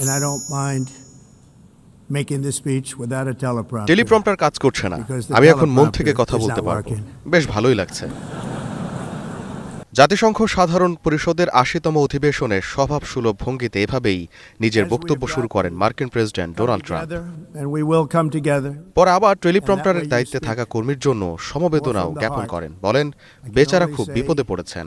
and I don't mind making this speech without a teleprompter. Teleprompter কাজ করছে না, আমি এখন মন থেকে কথা বলতে পারবো। বেশ ভালোই লাগছে। জাতিসংঘ সাধারণ পরিষদের ৮০তম অধিবেশনে স্বভাবসুলভ ভঙ্গিতে এভাবেই নিজের বক্তব্য শুরু করেন মার্কিন প্রেসিডেন্ট ডোনাল্ড ট্রাম্প। পরে আবার টেলিপ্রম্পটারের দায়িত্বে থাকা কর্মীর জন্য সমবেদনাও জ্ঞাপন করেন, বলেন বেচারা খুব বিপদে পড়েছেন।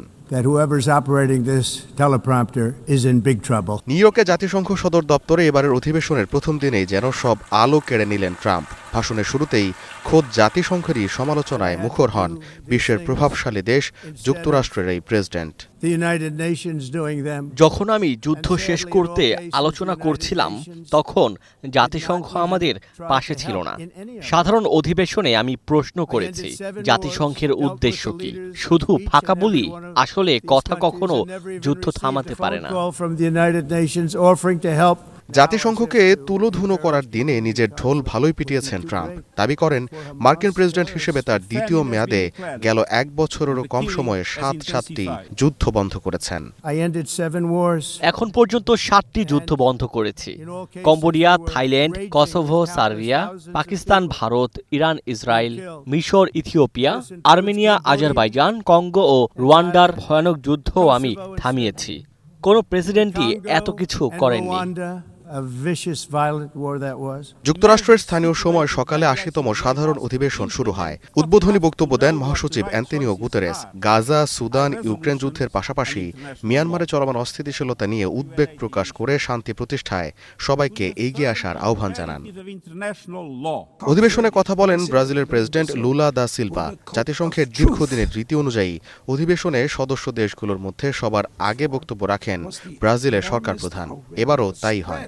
নিউ ইয়র্কে জাতিসংঘ সদর দপ্তরে এবারের অধিবেশনের প্রথম দিনেই যেন সব আলো কেড়ে নিলেন ট্রাম্প। ভাষণের শুরুতেই খোদ জাতিসংঘেরই সমালোচনায় মুখর হন বিশ্বের প্রভাবশালী দেশ যুক্তরাষ্ট্রের এই প্রেসিডেন্ট। যখন আমি যুদ্ধ শেষ করতে আলোচনা করছিলাম তখন জাতিসংঘ আমাদের পাশে ছিল না। সাধারণ অধিবেশনে আমি প্রশ্ন করেছি, জাতিসংঘের উদ্দেশ্য কি? শুধু ফাঁকা বলি? আসলে কথা কখনো যুদ্ধ থামাতে পারে না। জাতিসংঘকে তুলোধুনো করার দিনে নিজের ঢোল ভালোই পিটিয়েছেন ট্রাম্প। দাবি করেন মার্কিন প্রেসিডেন্ট হিসেবে তার দ্বিতীয় মেয়াদে গেল ১ বছরেরও কম সময়ে ৭টি যুদ্ধ বন্ধ করেছেন। এখন পর্যন্ত ৭টি যুদ্ধ বন্ধ করেছি। Cambodia, Thailand, Kosovo, Serbia, Pakistan, Bharat, Iran, Israel, মিশর, ইথিওপিয়া, আর্মেনিয়া, আজারবাইজান, কঙ্গো ও রুয়ান্ডার ভয়ানক যুদ্ধও আমি থামিয়েছি। কোনো প্রেসিডেন্টই এত কিছু করেননি। যুক্তরাষ্ট্রের স্থানীয় সময় সকালে ৮০তম সাধারণ অধিবেশন শুরু হয়। উদ্বোধনী বক্তব্য দেন মহাসচিব Antonio Guterres. Gaza, Sudan, Ukraine যুদ্ধের পাশাপাশি মিয়ানমারে চলমান অস্থিতিশীলতা নিয়ে উদ্বেগ প্রকাশ করে শান্তি প্রতিষ্ঠায় সবাইকে এগিয়ে আসার আহ্বান জানান। অধিবেশনে কথা বলেন ব্রাজিলের প্রেসিডেন্ট লুলা দা সিলভা। জাতিসংঘের দীর্ঘদিনের রীতি অনুযায়ী অধিবেশনে সদস্য দেশগুলোর মধ্যে সবার আগে বক্তব্য রাখেন ব্রাজিলের সরকার প্রধান। এবারও তাই হয়।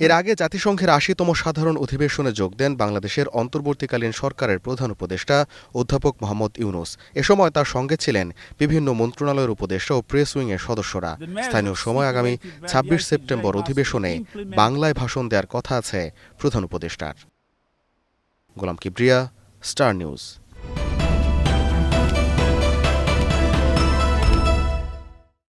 এর আগে জাতিসংঘের ৮০তম সাধারণ অধিবেশনে যোগ দেন বাংলাদেশের অন্তর্বর্তীকালীন সরকারের প্রধান উপদেষ্টা অধ্যাপক মোহাম্মদ ইউনুস। এ সময় তার সঙ্গে ছিলেন বিভিন্ন মন্ত্রণালয়ের উপদেষ্টা ও প্রেস উইংয়ের সদস্যরা। স্থানীয় সময় আগামী ২৬ সেপ্টেম্বর অধিবেশনে বাংলায় ভাষণ দেওয়ার কথা আছে প্রধান উপদেষ্টার। গোলাম কিবরিয়া, স্টার নিউজ।